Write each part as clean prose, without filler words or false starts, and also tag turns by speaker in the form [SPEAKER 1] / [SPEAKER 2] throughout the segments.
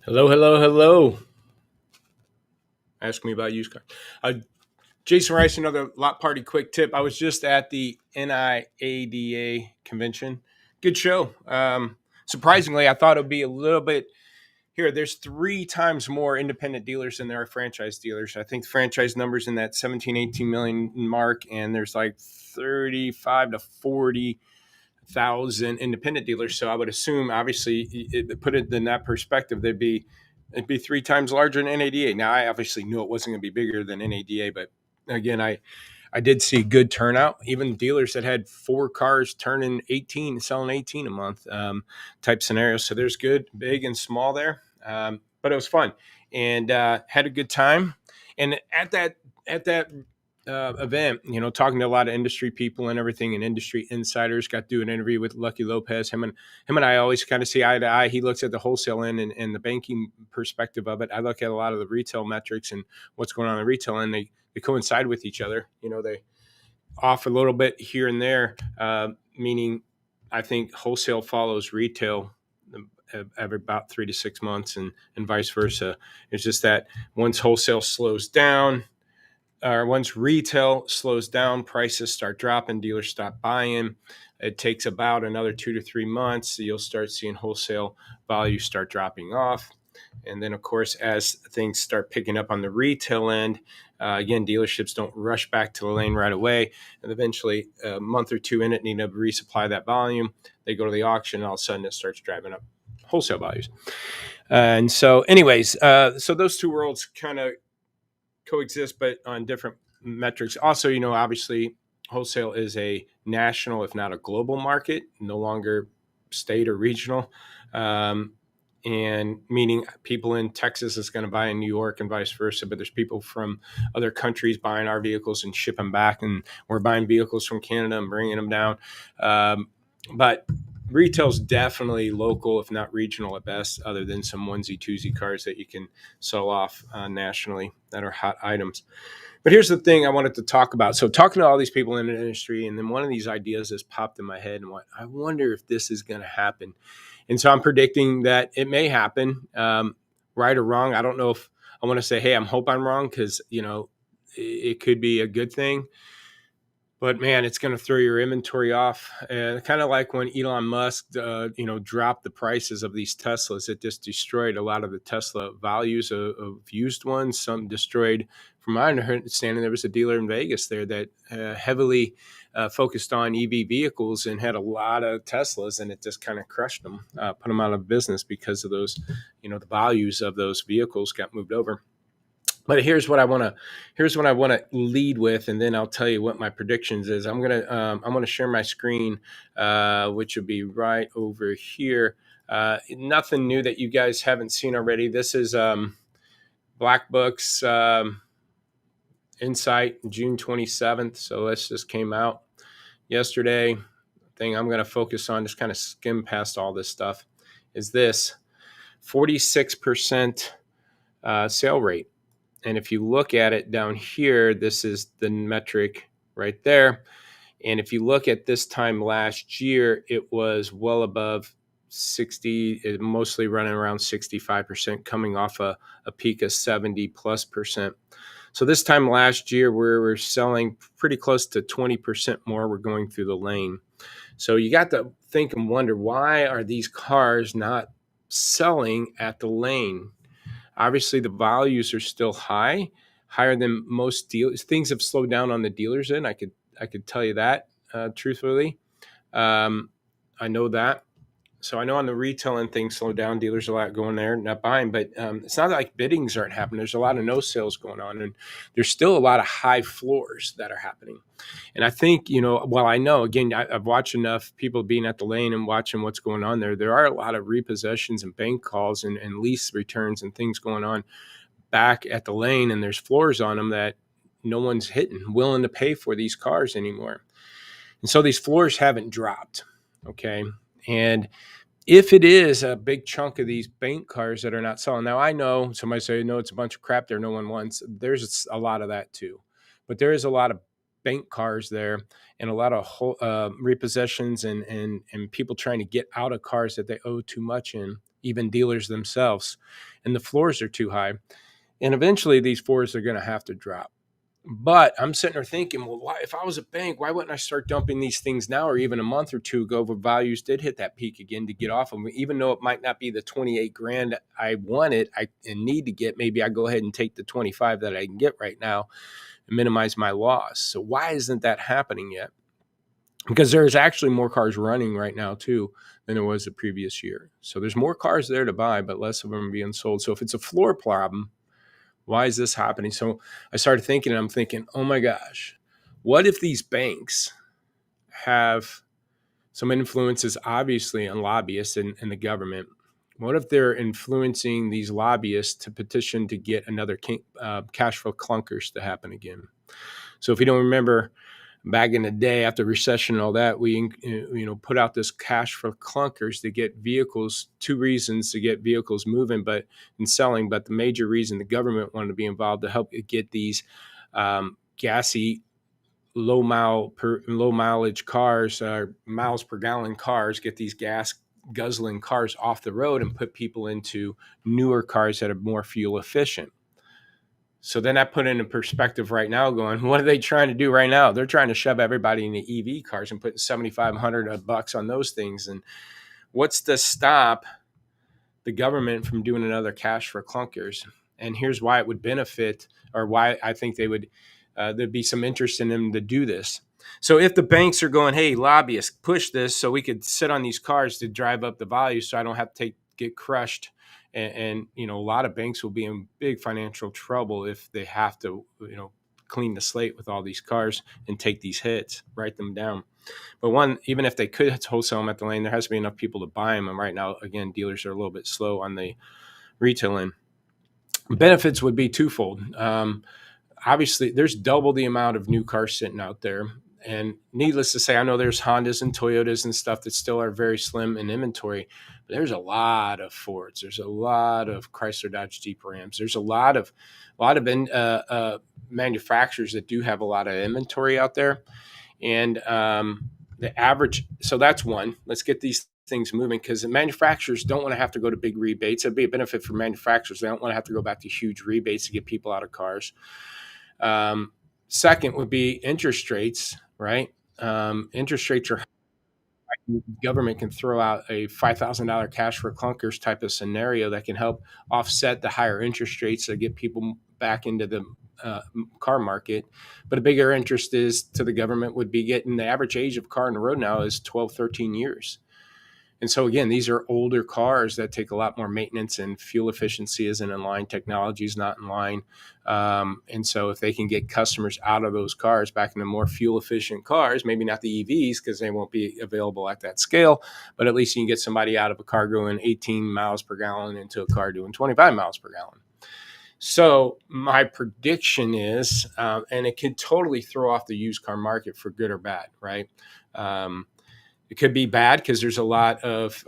[SPEAKER 1] Hello, hello, hello. Ask me about used cars. Uh, Jason Rice, another Lot Party quick tip. I was just at the NIADA convention. Good show. Surprisingly, I thought it would be a little bit here. There's three times more independent dealers than there are franchise dealers. I think the franchise numbers in that 17, 18 million mark, and there's like 35 to 40,000 independent dealers. So I would assume, obviously, put it in that perspective, it'd be three times larger than NADA. Now, I obviously knew it wasn't going to be bigger than NADA, but again, I did see good turnout. Even dealers that had four cars turning 18, selling 18 a month type scenarios. So there's good, big, and small there. But it was fun and had a good time. And at that event, talking to a lot of industry people and everything, and industry insiders. Got to do an interview with Lucky Lopez. Him and I always kind of see eye to eye. He looks at the wholesale end and the banking perspective of it. I look at a lot of the retail metrics and what's going on in the retail end. They coincide with each other. They off a little bit here and there, meaning I think wholesale follows retail every about 3 to 6 months, and vice versa. It's just that once wholesale slows down, or once retail slows down, prices start dropping, dealers stop buying. It takes about another 2 to 3 months. So you'll start seeing wholesale values start dropping off. And then, of course, as things start picking up on the retail end, again, dealerships don't rush back to the lane right away. And eventually, a month or two in it, need to resupply that volume. They go to the auction, and all of a sudden it starts driving up wholesale values. And so, anyways, so those two worlds kind of coexist, but on different metrics. Also, obviously, wholesale is a national, if not a global market, no longer state or regional. And meaning people in Texas is going to buy in New York and vice versa, but there's people from other countries buying our vehicles and ship them back, and we're buying vehicles from Canada and bringing them down. But retail's definitely local, if not regional at best, other than some onesie twosie cars that you can sell off nationally that are hot items. But here's the thing I wanted to talk about. So talking to all these people in the industry, and then one of these ideas has popped in my head, and I wonder if this is going to happen. And so I'm predicting that it may happen, right or wrong. I don't know if I want to say, hey, hope I'm wrong, because, it could be a good thing. But man, it's going to throw your inventory off. And kind of like when Elon Musk, dropped the prices of these Teslas, it just destroyed a lot of the Tesla values of used ones. Some destroyed, from my understanding, there was a dealer in Vegas there that heavily focused on EV vehicles and had a lot of Teslas, and it just kind of crushed them, put them out of business because of those, the values of those vehicles got moved over. But here's what I want to lead with, and then I'll tell you what my predictions is. I'm gonna share my screen, which will be right over here. Nothing new that you guys haven't seen already. This is Black Book's Insight, June 27th. So this just came out yesterday. Thing I'm going to focus on, just kind of skim past all this stuff, is this 46% sale rate. And if you look at it down here, this is the metric right there. And if you look at this time last year, it was well above 60, mostly running around 65%, coming off a peak of 70+%. So this time last year, we're selling pretty close to 20% more. We're going through the lane. So you got to think and wonder, why are these cars not selling at the lane? Obviously, the values are still higher than most dealers. Things have slowed down on the dealers end. I could tell you that truthfully. I know that. So I know on the retail end things slow down. Dealers are a lot going there, not buying. But it's not like biddings aren't happening. There's a lot of no sales going on, and there's still a lot of high floors that are happening. And I think, I know, again, I've watched enough people being at the lane and watching what's going on there. There are a lot of repossessions and bank calls and lease returns and things going on back at the lane, and there's floors on them that no one's willing to pay for these cars anymore. And so these floors haven't dropped. Okay. And if it is a big chunk of these bank cars that are not selling, now I know somebody say, no, it's a bunch of crap there no one wants. There's a lot of that too. But there is a lot of bank cars there, and a lot of repossessions and people trying to get out of cars that they owe too much in even dealers themselves, and the floors are too high. And eventually these floors are going to have to drop. But I'm sitting there thinking, well, why, if I was a bank, why wouldn't I start dumping these things now, or even a month or two ago when values did hit that peak again, to get off of them? Even though it might not be the 28 grand I wanted, and need to get, maybe I go ahead and take the 25 that I can get right now and minimize my loss. So why isn't that happening yet? Because there's actually more cars running right now too than there was the previous year. So there's more cars there to buy, but less of them are being sold. So if it's a floor problem, why is this happening? So I started thinking, and I'm thinking, oh my gosh, what if these banks have some influences, obviously, on lobbyists and the government? What if they're influencing these lobbyists to petition to get another cash flow clunkers to happen again? So if you don't remember, back in the day, after recession and all that, we put out this cash for clunkers to get vehicles. Two reasons to get vehicles moving, and selling. But the major reason, the government wanted to be involved to help get these gassy, low mileage cars, miles per gallon cars, get these gas guzzling cars off the road and put people into newer cars that are more fuel efficient. So then I put into perspective right now, going, what are they trying to do right now? They're trying to shove everybody into EV cars and putting $7,500 on those things. And what's to stop the government from doing another cash for clunkers? And here's why it would benefit, or why I think there'd be some interest in them to do this. So if the banks are going, hey, lobbyists, push this so we could sit on these cars to drive up the value so I don't have to get crushed. And a lot of banks will be in big financial trouble if they have to, clean the slate with all these cars and take these hits, write them down. But even if they could wholesale them at the lane, there has to be enough people to buy them. And right now, again, dealers are a little bit slow on the retail end. Benefits would be twofold. Obviously, there's double the amount of new cars sitting out there. And needless to say, I know there's Hondas and Toyotas and stuff that still are very slim in inventory, but there's a lot of Fords. There's a lot of Chrysler, Dodge, Jeep, Rams. There's a lot of manufacturers that do have a lot of inventory out there. And the average, so that's one. Let's get these things moving, because the manufacturers don't want to have to go to big rebates. It'd be a benefit for manufacturers. They don't want to have to go back to huge rebates to get people out of cars. Second would be interest rates, right? Interest rates are high. The government can throw out a $5,000 cash for clunkers type of scenario that can help offset the higher interest rates to get people back into the car market. But a bigger interest is to the government would be getting the average age of car on the road now is 12, 13 years. And so again, these are older cars that take a lot more maintenance, and fuel efficiency isn't in line. Technology is not in line. And so if they can get customers out of those cars back into more fuel efficient cars, maybe not the EVs because they won't be available at that scale, but at least you can get somebody out of a car going 18 miles per gallon into a car doing 25 miles per gallon. So my prediction is, and it can totally throw off the used car market for good or bad, right? It could be bad because there's a lot of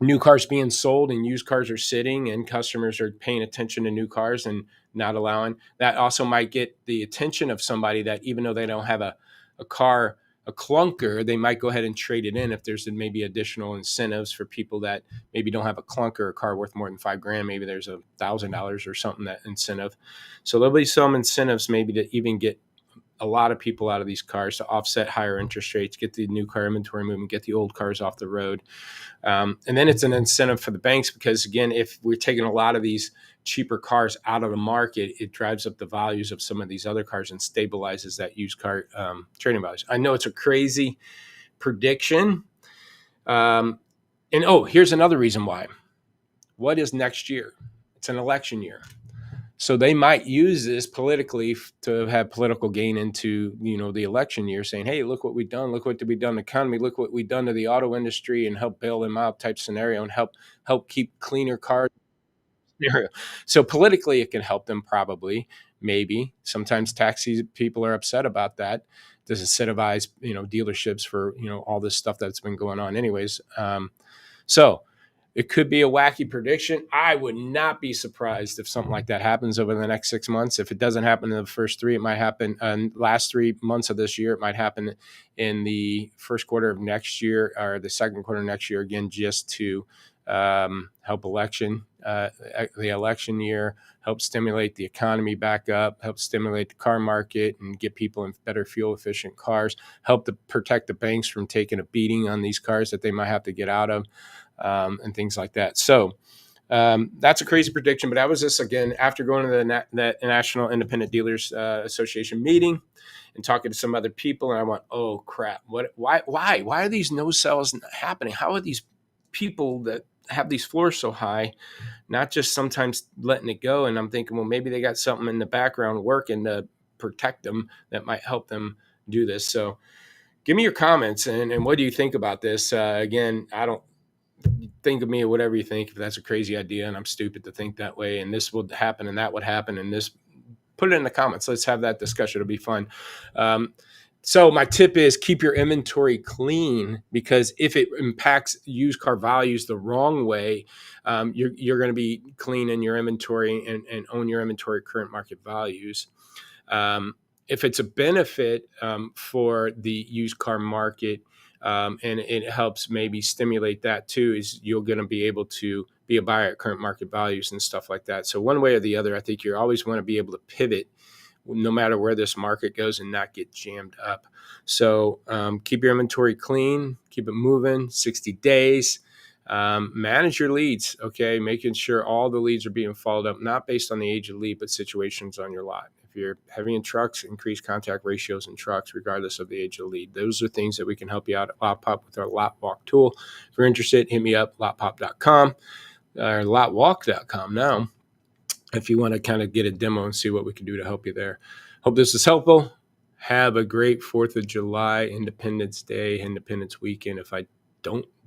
[SPEAKER 1] new cars being sold and used cars are sitting, and customers are paying attention to new cars and not allowing. That also might get the attention of somebody that, even though they don't have a car, a clunker, they might go ahead and trade it in if there's maybe additional incentives for people that maybe don't have a clunker, a car worth more than $5,000. Maybe there's $1,000 or something, that incentive. So there'll be some incentives maybe to even get a lot of people out of these cars to offset higher interest rates, get the new car inventory moving, get the old cars off the road. And then it's an incentive for the banks because, again, if we're taking a lot of these cheaper cars out of the market, it drives up the values of some of these other cars and stabilizes that used car trading values. I know it's a crazy prediction. Here's another reason why. What is next year? It's an election year. So they might use this politically to have political gain into, the election year, saying, hey, look what we've done. Look what we've done to the economy. Look what we've done to the auto industry, and help bail them out type scenario, and help keep cleaner cars scenario. So politically, it can help them probably, maybe. Sometimes taxi people are upset about that. Does incentivize, dealerships for, all this stuff that's been going on anyways. So it could be a wacky prediction. I would not be surprised if something like that happens over the next 6 months. If it doesn't happen in the first three, it might happen in last 3 months of this year. It might happen in the first quarter of next year or the second quarter of next year, again, just to help the election year, help stimulate the economy back up, help stimulate the car market and get people in better fuel efficient cars, help to protect the banks from taking a beating on these cars that they might have to get out of, and things like that. So that's a crazy prediction, but that was this again after going to the National Independent Dealers Association meeting and talking to some other people, and I went, "Oh crap! Why are these no sells happening? How are these people that have these floors so high not just sometimes letting it go?" And I'm thinking, well, maybe they got something in the background working to protect them that might help them do this. So, give me your comments and what do you think about this? Again, I don't think of me or whatever you think if that's a crazy idea and I'm stupid to think that way and this would happen and that would happen and this, put it in the comments. Let's have that discussion. It'll be fun. So my tip is keep your inventory clean, because if it impacts used car values the wrong way, you're going to be clean in your inventory and own your inventory current market values. If it's a benefit for the used car market, and it helps maybe stimulate that too, is you're going to be able to be a buyer at current market values and stuff like that. So one way or the other, I think you always want to be able to pivot no matter where this market goes and not get jammed up. So keep your inventory clean, keep it moving, 60 days. Manage your leads, okay? Making sure all the leads are being followed up, not based on the age of lead, but situations on your lot. If you're heavy in trucks, increase contact ratios in trucks, regardless of the age of the lead. Those are things that we can help you out at LotPop with our Lot Walk tool. If you're interested, hit me up, lotpop.com or lotwalk.com now, if you want to kind of get a demo and see what we can do to help you there. Hope this is helpful. Have a great 4th of July, Independence Day, Independence Weekend. If I don't